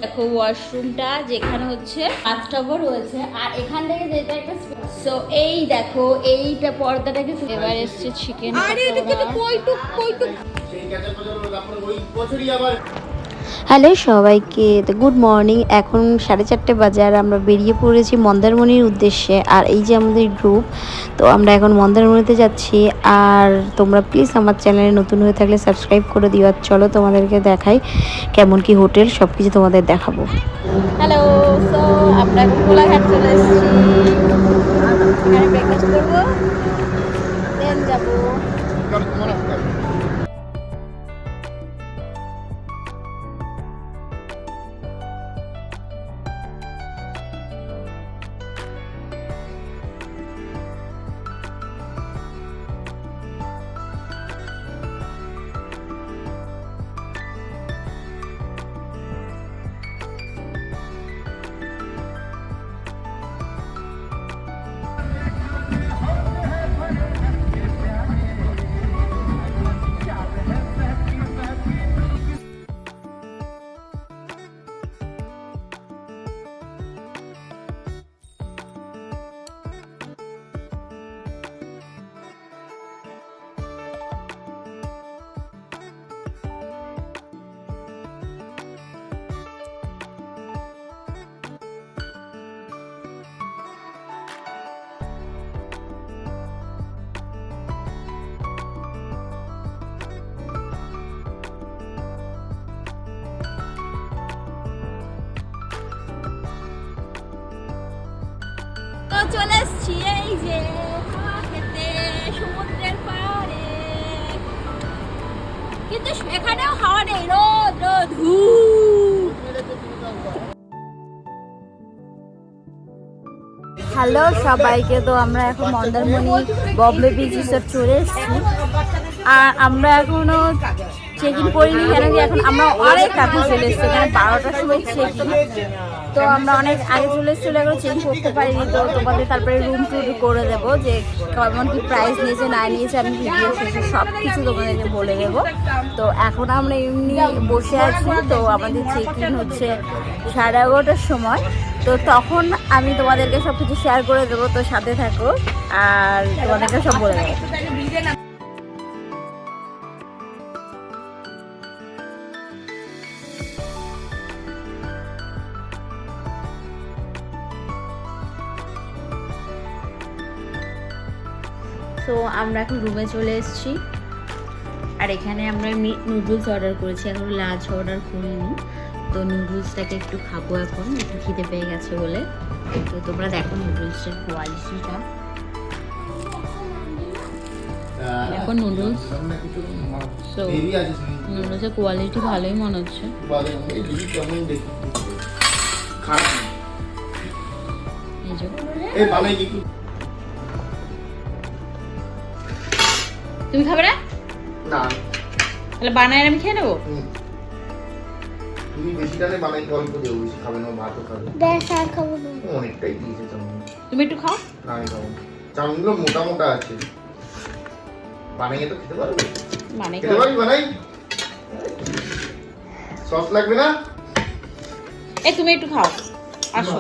দেখো ওয়াশরুমটা, যেখানে হচ্ছে বাথটাবও রয়েছে, আর এখান থেকে যেটা একটা সো এই দেখো এইটা পর্দাটাকে এবার এসছে চিকেন। হ্যালো সবাইকে, তো গুড মর্নিং। এখন 4:30 বাজে আর আমরা বেরিয়ে পড়েছি মন্দারমণির উদ্দেশ্যে। আর এই যে আমাদের গ্রুপ, তো আমরা এখন মন্দারমণিতে যাচ্ছি। আর তোমরা প্লিজ আমার চ্যানেলে নতুন হয়ে থাকলে সাবস্ক্রাইব করে দিও। আর চলো তোমাদেরকে দেখাই কেমন কি হোটেল, সব কিছু তোমাদের দেখাবো। হ্যালো, সো আমরা এখন কোলাঘাট চলে এসেছি, এখানে ব্রেকফাস্ট করবো, দেন যাবো। চলে এসছি এই যে খেতে সমুদ্রের পাড়ে, কিন্তু এখানেও হাওয়া নেই, রোদ রোদ। হ্যালো সবাইকে, তো আমরা এখন মন্দারমণি বম্বে বিচ রিসোর্ট চলে এসেছি। আর আমরা এখনো চেক ইন করিনি, কেন কি এখন আমরা অনেক আগে চলে এসেছি, এখানে 12টার সময় চেক ইন। তো আমরা অনেক আগে চলে এসেছিলো, এখন চেক করতে পারিনি। তো তোমাদের তারপরে রুম টুর করে দেবো, যে কেমন কি প্রাইস নিয়েছে না নিয়েছে, আমি ভিডিও শেষে সব কিছু তোমাদেরকে বলে দেবো। তো এখন আমরা এমনি বসে আছি, তো আমাদের চেক ইন হচ্ছে 11:30টার সময়। তো তখন আমি তোমাদেরকে সব কিছু শেয়ার করে দেবো, তো সাথে থাকো আর তোমাদেরকে সব বলে দেবো। তো আমরা এখন রুমে চলে এসেছি, আর এখানে আমরা নুডলস অর্ডার করেছি, এখন লাঞ্চ অর্ডার করিনি। তো নুডলসটাকে একটু খাবো, এখন একটু খিদে পেয়ে গেছে বলে। তো তোমরা দেখো নুডলসের কোয়ালিটিটা, এখন নুডলস, সো নুডলসের কোয়ালিটি ভালোই মনে হচ্ছে। তুমি খাবে না? না, তাহলে বানায় আমি খেয়ে নেবো। তুমি বেশি টানে বানাই, অল্প দেও, বেশি খাবে না, ভাতও খাবে। বেশ আর খাবো না, অনেকটাই দিয়েছে চাউমিন। তুমি একটু খাও। না আমি খাবো না, চাউমিনগুলো মোটা মোটা আছে, বানাইয়ে তো খেতে পারবে। বানাই খেতে পারবি? বানাই, সস লাগবে না? এই তুমি একটু খাও, আসো।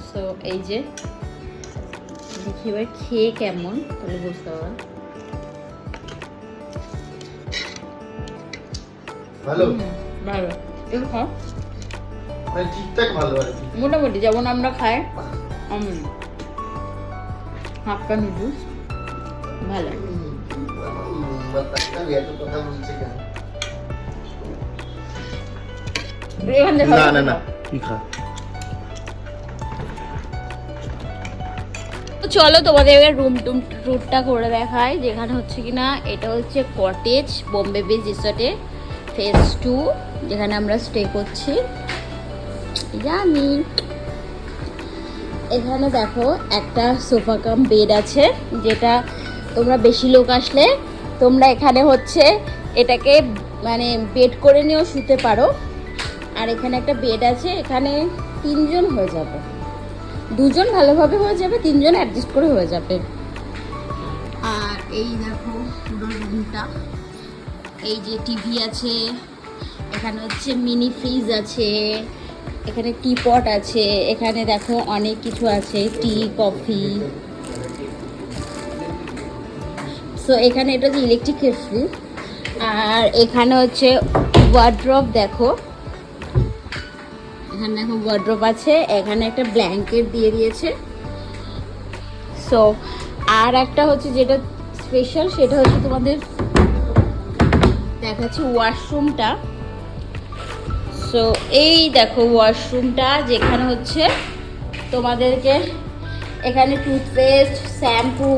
সো এই যে দেখি এবার খেয়ে কেমন, তাহলে বুঝতে পারো। ভালো, ভালো, একটু খাও। মানে ঠিকঠাক ভালো আর কি, মোটামুটি যেমন আমরা খাই হাক্কা নুডলস ভালো। এত কথা বলছে কেন? না না না, কি খা। তো চলো তোমাদের রুম টুরটা করে দেখায়, যেখানে হচ্ছে কিনা এটা হচ্ছে কটেজ বম্বে বিচ রিসোর্টে ফেজ 2, যেখানে আমরা স্টে করছি। জানি এখানে দেখো একটা সোফা কাম বেড আছে, যেটা তোমরা বেশি লোক আসলে তোমরা এখানে হচ্ছে এটাকে মানে বেড করে নিয়েও শুতে পারো। আর এখানে একটা বেড আছে, এখানে 3 জন হয়ে যাবে। দুজন ভালোভাবে হয়ে যাবে, তিনজন অ্যাডজাস্ট করে হয়ে যাবে। আর এই দেখো পুরো রুমটা, এই যে টিভি আছে, এখানে হচ্ছে মিনি ফ্রিজ আছে, এখানে টি পট আছে, এখানে দেখো অনেক কিছু আছে, টি কফি। সো এখানে এটা হচ্ছে ইলেকট্রিক কেটলি। আর এখানে হচ্ছে ওয়ার্ড্রপ, দেখো এখানে দেখো ওয়ার্ড্রপ আছে, এখানে একটা ব্ল্যাঙ্কেট দিয়ে দিয়েছে। সো আর একটা হচ্ছে যেটা স্পেশাল, সেটা হচ্ছে তোমাদের দেখাচ্ছি ওয়াশরুমটা। সো এই দেখো ওয়াশরুমটা, যেখানে হচ্ছে তোমাদেরকে এখানে টুথপেস্ট, শ্যাম্পু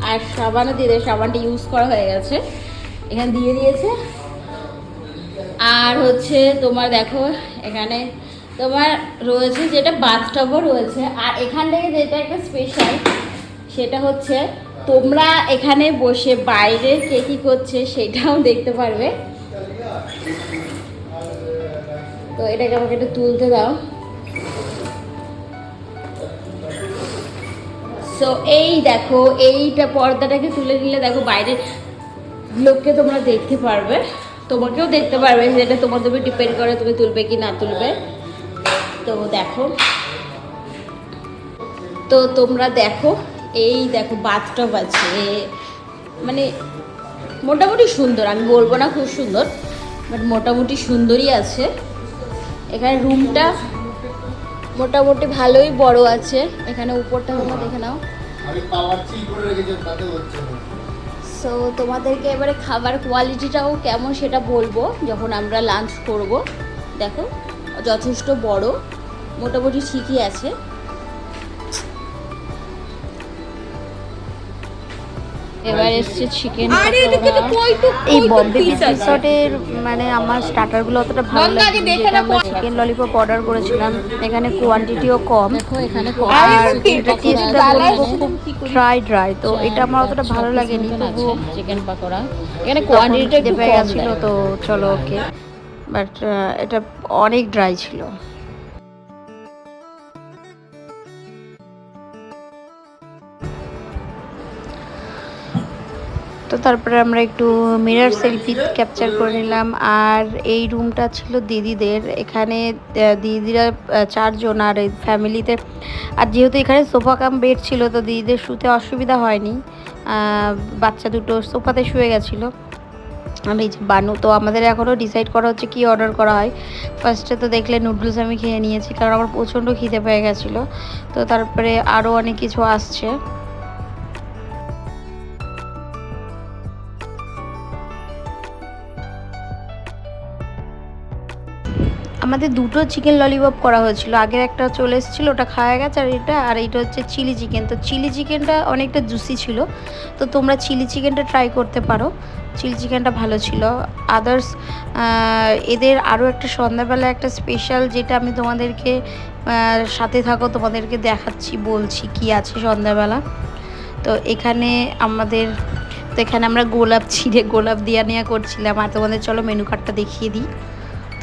আর সাবানও দিয়ে দেয়, সাবানটা ইউজ করা হয়ে গেছে, এখানে দিয়ে দিয়েছে। আর হচ্ছে তোমার দেখো এখানে তোমার রয়েছে যেটা বাথটাবও রয়েছে। আর এখান থেকে যেটা একটা স্পেশাল, সেটা হচ্ছে তোমরা এখানে বসে বাইরে কে কী করছে সেটাও দেখতে পারবে। তো এটাকে আমাকে একটু তুলতে দাও। সো এই দেখো, এইটা পর্দাটাকে তুলে দিলে দেখো বাইরের লোককে তোমরা দেখতে পারবে, তোমাকেও দেখতে পারবে, যেটা তোমার উপর ডিপেন্ড করে তুমি তুলবে কি না তুলবে। তো দেখো, তো তোমরা দেখো, এই দেখো বাথটব আছে, মানে মোটামুটি সুন্দর, আমি বলবো না খুব সুন্দর, বাট মোটামুটি সুন্দরই আছে। এখানে রুমটা মোটামুটি ভালোই বড় আছে। এখানে উপরটা তোমরা দেখে নাও। সো তোমাদেরকে এবারে খাবার কোয়ালিটিটাও কেমন সেটা বলবো যখন আমরা লাঞ্চ করব। দেখো যথেষ্ট বড়, মোটামুটি ঠিকই আছে। এবার এসছে চিকেন। এই বম্বে রিসর্টের মানে আমার স্টার্টারগুলো অতটা ভালো লাগে, যেটা আমরা চিকেন ললিপপ অর্ডার করেছিলাম, এখানে কোয়ান্টিটিও কম, আর এটা টেস্টটা বলবো খুব ড্রাই, তো এটা আমার অতটা ভালো লাগেনি। তবু চিকেন পাকোড়া এখানে কোয়ান্টিটিটা একটু পেয়ে গেছিল, তো চলো ওকে, বাট এটা অনেক ড্রাই ছিল। তো তারপরে আমরা একটু মিরর সেলফি ক্যাপচার করে নিলাম। আর এই রুমটা ছিল দিদিদের, এখানে দিদিরা 4 জন আর এই ফ্যামিলিতে। আর যেহেতু এখানে সোফা কাম বেড ছিল, তো দিদিদের শুতে অসুবিধা হয়নি, বাচ্চা দুটো সোফাতে শুয়ে গেছিলো। আর এই যে বানু, তো আমাদের এখনও ডিসাইড করা হচ্ছে কি অর্ডার করা হয়। ফার্স্টে তো দেখলে নুডলস আমি খেয়ে নিয়েছি, কারণ আমার প্রচণ্ড খিদে পেয়ে গেছিলো। তো তারপরে আরও অনেক কিছু আসছে। আমাদের দুটো চিকেন ললিপপ করা হয়েছিল, আগের একটা চলে এসেছিলো, ওটা খাওয়া গেছে, আর এইটা হচ্ছে চিলি চিকেন। তো চিলি চিকেনটা অনেকটা জুসি ছিল, তো তোমরা চিলি চিকেনটা ট্রাই করতে পারো, চিলি চিকেনটা ভালো ছিল। আদার্স এদের আরও একটা সন্ধ্যাবেলা একটা স্পেশাল, যেটা আমি তোমাদেরকে সাথে থাকো, তোমাদেরকে দেখাচ্ছি, বলছি কি আছে সন্ধ্যাবেলা। তো এখানে আমরা গোলাপ ছিঁড়ে গোলাপ দিয়া নেওয়া করছিলাম। আর তোমাদের চলো মেনু কার্ডটা দেখিয়ে দিই।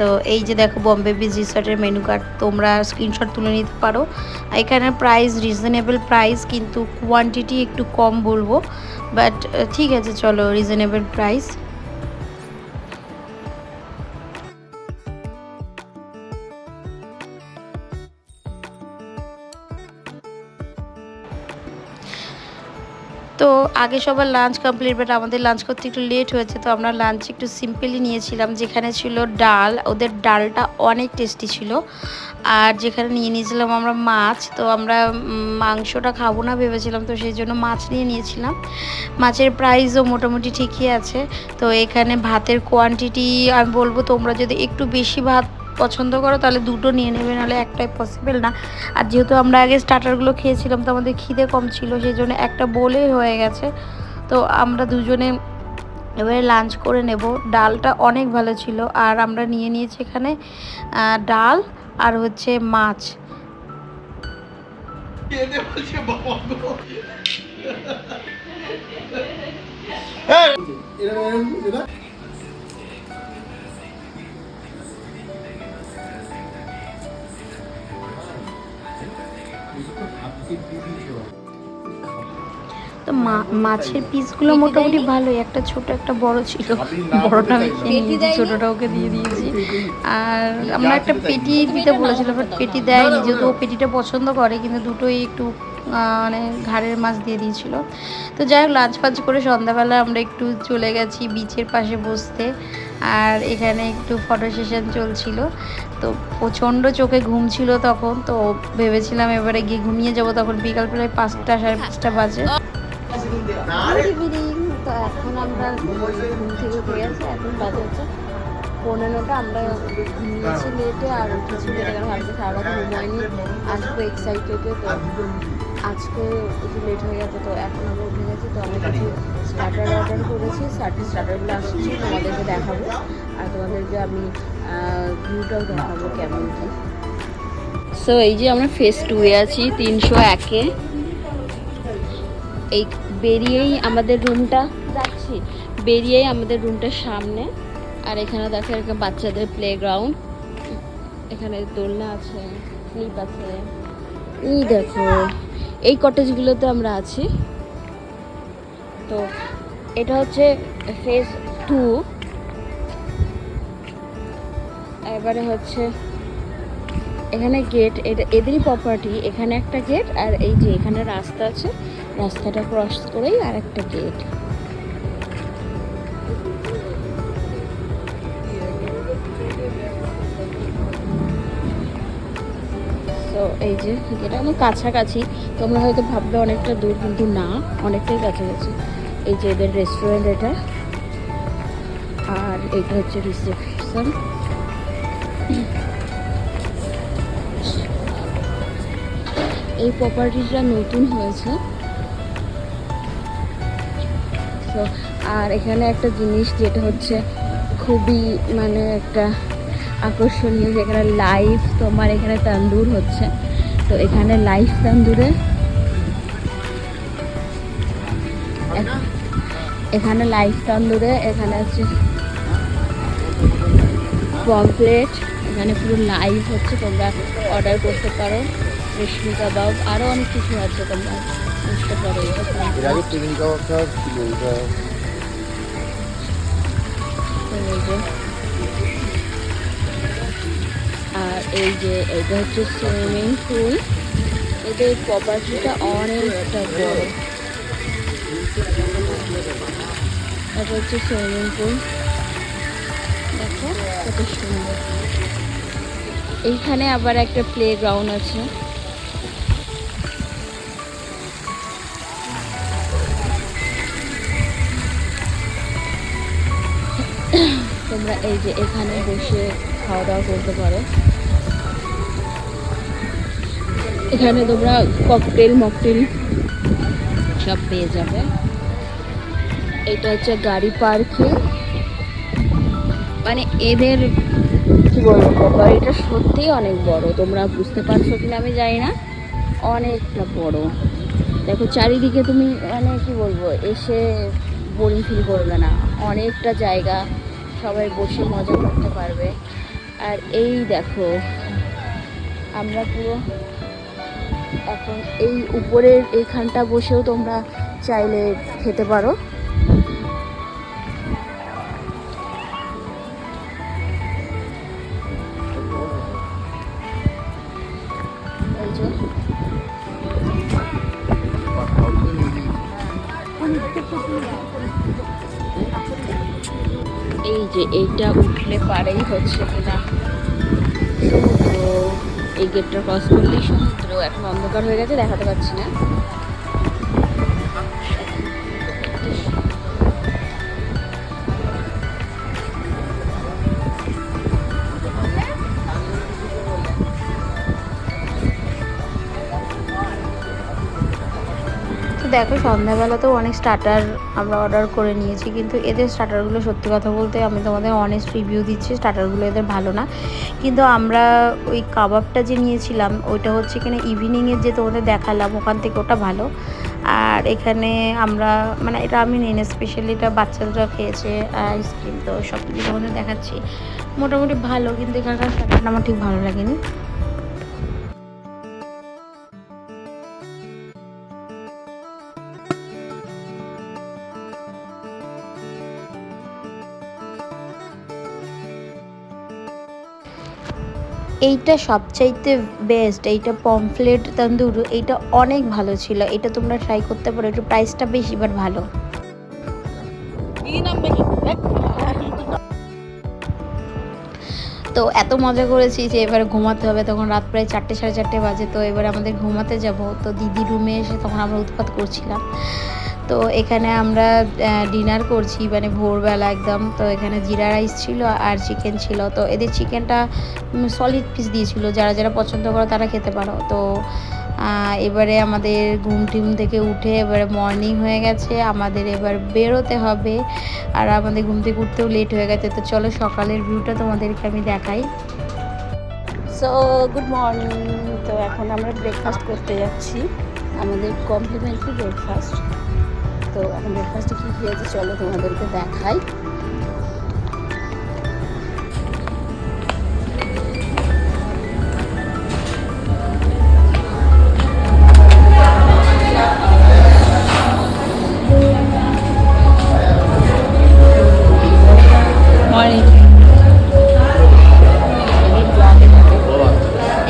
তো এই যে দেখো বম্বে বিচ রিসর্টের মেনু কার্ড, তোমরা স্ক্রিনশট তুলে নিতে পারো। এখানে প্রাইস রিজনেবল প্রাইস, কিন্তু কোয়ান্টিটি একটু কম বলবো, বাট ঠিক আছে চলো, রিজনেবল প্রাইস। তো আগে সবার লাঞ্চ কমপ্লিট, বাট আমাদের লাঞ্চ করতে একটু লেট হয়েছে, তো আমরা লাঞ্চ একটু সিম্পলি নিয়েছিলাম। যেখানে ছিল ডাল, ওদের ডালটা অনেক টেস্টি ছিল। আর যেখানে নিয়েছিলাম আমরা মাছ, তো আমরা মাংসটা খাবো না ভেবেছিলাম, তো সেই জন্য মাছ নিয়েছিলাম। মাছের প্রাইসও মোটামুটি ঠিকই আছে। তো এখানে ভাতের কোয়ান্টিটি আমি বলবো, তোমরা যদি একটু বেশি ভাত পছন্দ করো তাহলে দুটো নিয়ে নেবে, নাহলে একটাই পসিবল না। আর যেহেতু আমরা আগে স্টার্টারগুলো খেয়েছিলাম, তো আমাদের খিদে কম ছিল, সেই জন্য একটা বলেই হয়ে গেছে। তো আমরা দুজনে এবারে লাঞ্চ করে নেব। ডালটা অনেক ভালো ছিল। আর আমরা নিয়েছি এখানে ডাল আর হচ্ছে মাছ। তো মাছের পিসগুলো মোটামুটি ভালোই, একটা ছোট একটা বড় ছিল, বড়টা আমি খেয়ে নিয়েছি, ছোটটা ওকে দিয়ে দিয়েছি। আর আমরা একটা পেটি দিতে বলেছিলাম, বাট পেটি দেয়নি, যেহেতু ও পেটিটা পছন্দ করে, কিন্তু দুটোই একটু মানে ঘাড়ের মাছ দিয়ে দিয়েছিল। তো যাই হোক, লাঞ্চ ফাঞ্চ করে সন্ধ্যাবেলা আমরা একটু চলে গেছি বিচের পাশে বসতে, আর এখানে একটু ফটো সেশন চলছিল। তো প্রচণ্ড চোখে ঘুম ছিল তখন, তো ভেবেছিলাম এবারে গিয়ে ঘুমিয়ে যাব, তখন বিকাল প্রায় 5টা সাড়ে 5টা বাজে। Good evening. তো এখন আমরা ঘুম থেকে উঠে গেছি, এখন বাজে হচ্ছে 15টা। আমরা ঘুমিয়েছি লেটে আর উঠেছি লেটে, কারণ আজকে সারা রাত ঘুম হয়নি, আজকে এক্সাইটেডে, তো আজকে একটু লেট হয়ে গেছে। তো এখন আমরা উঠে গেছি, তো আমরা কিছু স্টার্টার অর্ডার করেছি, স্টার্টারগুলো আসছি, তোমাদেরকে দেখাবো, আর তোমাদেরকে আমি ভিউটাও দেখাবো কেমন কি। সো এই যে আমরা ফেজ 2-এ আছি, 301-এ। এই বেরিয়েই আমাদের রুমটা যাচ্ছি, বেরিয়েই আমাদের রুমটার সামনে। আর এখানে দেখো এরকম বাচ্চাদের প্লেগ্রাউন্ড, এখানে দোলনা আছে, স্লিপ আছে। এই দেখো এই কটেজগুলোতে আমরা আছি। তো এটা হচ্ছে ফেজ 2। এবারে হচ্ছে এখানে গেট, এটা এদেরই প্রপার্টি, এখানে একটা গেট, আর এই যে এখানে রাস্তা আছে, রাস্তাটা ক্রস করেই আর একটা গেট। তো এই যে এটা আমার কাছাকাছি, তোমরা হয়তো ভাববে অনেকটা দূর, কিন্তু না, অনেকটাই কাছাকাছি। এই যে এদের রেস্টুরেন্ট এটা, আর এটা হচ্ছে রিসেপশন। এই প্রপার্টিটা নতুন হয়েছে। তো আর এখানে একটা জিনিস যেটা হচ্ছে খুবই মানে একটা আকর্ষণীয়, যেখানে লাইভ তোমার এখানে তান্দুর হচ্ছে। তো এখানে লাইভ তান্দুরে এখানে হচ্ছে পমফ্লেট, এখানে পুরো লাইভ হচ্ছে, তোমরা অর্ডার করতে পারো। রেশমি কাবাব, আরও অনেক কিছু আছে, তোমরা বুঝতে পারো। আর এই যে এটা হচ্ছে সুইমিং পুল, এদের প্রপার্টিটা অনেকটা বড়। এটা হচ্ছে সুইমিং পুল, দেখো কত সুন্দর। এইখানে আবার একটা প্লে গ্রাউন্ড আছে। তোমরা এই যে এখানে বসে খাওয়া দাওয়া করতে পারো। এখানে তোমরা ককটেল মকটেল সব পেয়ে যাবে। এটা হচ্ছে গাড়ি পার্কিং, মানে এদের কি বলবো, প্রপার্টিটা সত্যিই অনেক বড়। তোমরা বুঝতে পারছো কিনা আমি জানি না, অনেকটা বড়। দেখো চারিদিকে তুমি মানে কি বলবো, এসে বোরিং ফিল করবে না, অনেকটা জায়গা, সবাই বসে মজা করতে পারবে। আর এই দেখো আমরা পুরো এখন এই উপরের এইখানটা বসেও তোমরা চাইলে খেতে পারো। এই যে এইটা উঠলে পারেই হচ্ছে কিনা সমুদ্র, এই গেটটা ক্রস করলেই সমুদ্র। এখন অন্ধকার হয়ে গেছে, দেখাতে পাচ্ছি না। দেখো সন্ধ্যাবেলাতেও অনেক স্টার্টার আমরা অর্ডার করে নিয়েছি, কিন্তু এদের স্টার্টারগুলো সত্যি কথা বলতে আমি তোমাদের অনেস্ট রিভিউ দিচ্ছি, স্টার্টারগুলো এদের ভালো না। কিন্তু আমরা ওই কাবাবটা যে নিয়েছিলাম ওইটা হচ্ছে কিনা ইভিনিংয়ের যে তোমাদের দেখালাম ওখান থেকে, ওটা ভালো। আর এখানে আমরা মানে এটা আমি নিই না, স্পেশালি এটা বাচ্চারা খেয়েছে, আইসক্রিম, তো সব কিছু তোমাদের দেখাচ্ছি। মোটামুটি ভালো, কিন্তু এখানকার স্টার্টারটা আমার ঠিক ভালো লাগেনি। এইটা সবচাইতে বেস্ট, এইটা পমফ্লেট তন্দুর, এইটা অনেক ভালো ছিল, এটা তোমরা ট্রাই করতে পারো। একটু প্রাইসটা বেশি বাট ভালো। তো এত মজা করেছি যে এবারে ঘুমাতে হবে। তখন রাত প্রায় 4টে সাড়ে 4টে বাজে। তো এবারে আমাদের ঘুমাতে যাব। তো দিদি রুমে এসে তখন আমরা উৎপাত করছিলাম। তো এখানে আমরা ডিনার করছি মানে ভোরবেলা একদম। তো এখানে জিরা রাইস ছিল আর চিকেন ছিল। তো এদের চিকেনটা সলিড পিস দিয়েছিল, যারা যারা পছন্দ করো তারা খেতে পারো। তো এবারে আমাদের ঘুম টিম থেকে উঠে এবারে মর্নিং হয়ে গেছে, আমাদের এবার বেরোতে হবে। আর আমাদের ঘুম থেকে উঠতেও লেট হয়ে গেছে। তো চলো সকালের ভিউটা তোমাদেরকে আমি দেখাই। So good morning. তো এখন আমরা ব্রেকফাস্ট করতে যাচ্ছি, আমাদের কমপ্লিমেন্টারি ব্রেকফাস্ট। তো এখন ব্রেকফাস্টে কী খেয়েছি চলো তোমাদেরকে দেখাই।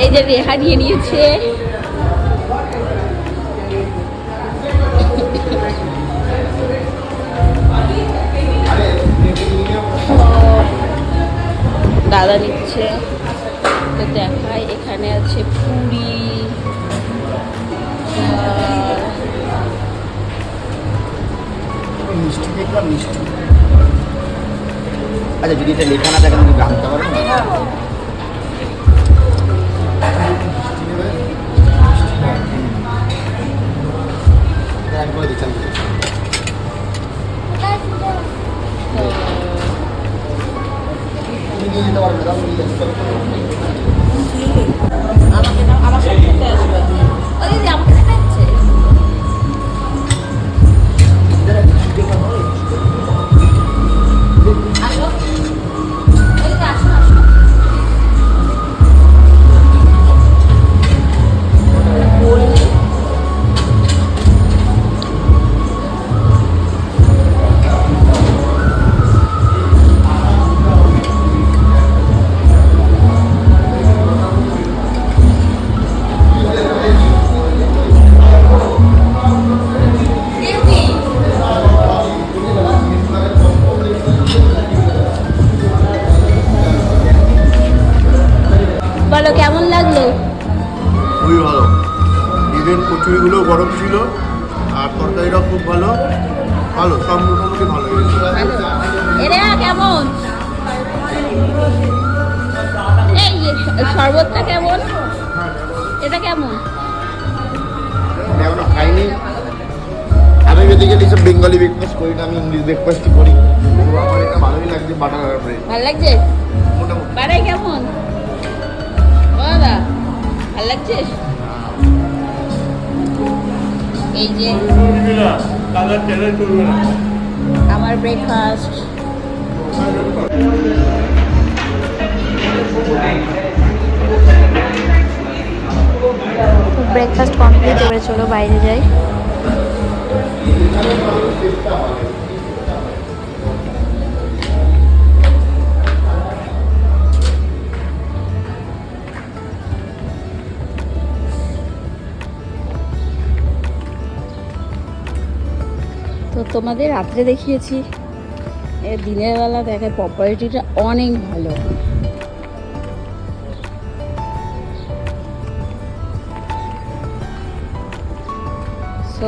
এই যে রেহা নিয়ে নিয়েছে, দাদা নিচ্ছে। তো দেখাই, এখানে আছে পুরি, মিষ্টি দেখলাম, মিষ্টি। আচ্ছা যদি এটা লেখা না থাকে তুমি জানতে পারো না। আমার সাথে খেতে আসবে। ওই দিদি আমাকে দেখাচ্ছে। আসো, ওই দিদি আসো আসো। বলো কেমন লাগলো? খুবই ভালো। ইভেন কচুরিগুলো গরম ছিল আর তরকারিটাও খুব ভালো, ভালো সব মোটামুটি ভালো। এরা কেমন? এই শরবতটা কেমন? এটা কেমন? এখনো খাইনি। আমি বেসিক্যালি সব বেঙ্গলি ব্রেকফাস্ট করি না, আমি ইংলিশ ব্রেকফাস্টই করি। তো আমার এটা ভালোই লাগছে, বাটার ব্রেড ভালো লাগছে? মোটামুটি। বাড়াই কেমন? দাদা ভালো লাগছে? এই যে আমার ব্রেকফাস্ট। ব্রেকফাস্ট কমপ্লিট, এবারে চলো বাইরে যাই। তো তোমাদের রাত্রে দেখিয়েছি, দিনের বেলা দেখার প্রপার্টিটা অনেক ভালো। সো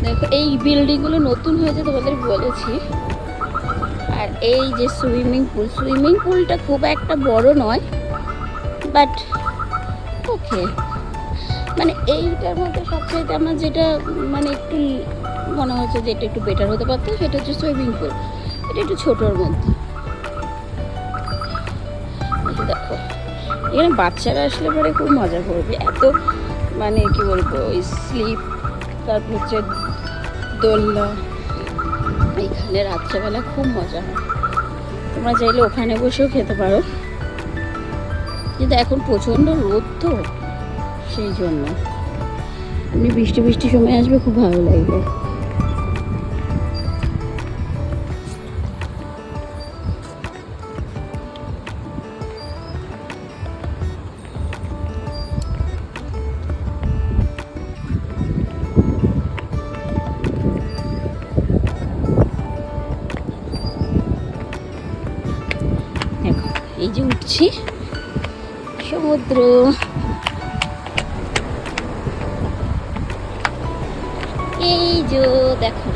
দেখো এই বিল্ডিংগুলো নতুন হয়েছে তোমাদের বলেছি। আর এই যে সুইমিং পুলটা খুব একটা বড় নয়, বাট ওকে, মানে এইটার মধ্যে সবচেয়ে আমার যেটা মানে একটু মনে হচ্ছে যে এটা একটু বেটার হতে পারতো সেটা হচ্ছে সুইমিং পুল। এটা একটু ছোটোর মধ্যে। দেখো এখানে বাচ্চারা আসলে পরে খুব মজা করবে, এত মানে কি বলবো ওই স্লিপ, তারপর হচ্ছে দোলনা, এইখানে রাত্রেবেলা খুব মজা হয়। তোমরা চাইলে ওখানে বসেও খেতে পারো, কিন্তু এখন প্রচণ্ড রোদ তো সেই জন্য। এমনি বৃষ্টি সময় আসবে, খুব ভালো লাগবে। করছি। সমুদ্র, এই যে দেখো,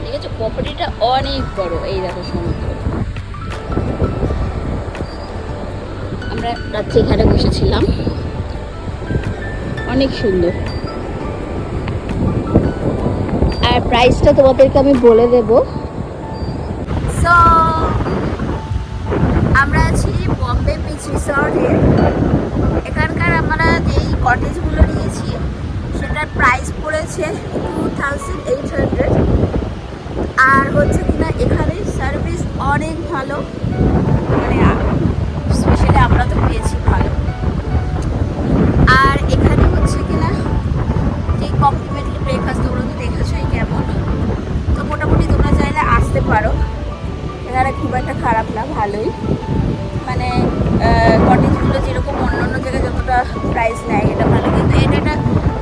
দেখেছো প্রপার্টিটা অনেক বড়। এই দেখো সমুদ্র। আমরা রাত্রে এখানে বসেছিলাম, অনেক সুন্দর। আর প্রাইসটা তোমাদেরকে আমি বলে দেব। সো আমরা আছি বম্বে বিচ রিসর্টে। এখানকার আমরা যেই কটেজগুলো নিয়েছি সেটার প্রাইস পড়েছে 2800। আর হচ্ছে কিনা এখানে সার্ভিস অনেক ভালো, মানে স্পেশালি আমরা তো পেয়েছি ভালো। আর এখানে হচ্ছে কিনা যে কমপ্লিমেন্টারি ব্রেকফাস্ট তোমরা তো দেখেছোই কেমন। তো মোটামুটি তোমরা চাইলে আসতে পারো, এখানে খুব একটা খারাপ না, ভালোই। মানে কটেজগুলো যেরকম অন্য অন্য জায়গায় যতটা প্রাইস নেয় এটা ভালো, কিন্তু এটা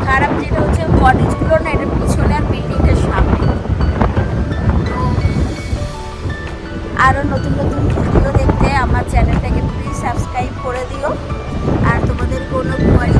খারাপ যেটা হচ্ছে কটেজগুলো না এটা পিছনে আর বিল্ডিংটার সামনে। তো আরও নতুন নতুন ভিডিও দেখতে আমার চ্যানেলটাকে প্লিজ সাবস্ক্রাইব করে দিও। আর তোমাদের কোনো কোয়ারি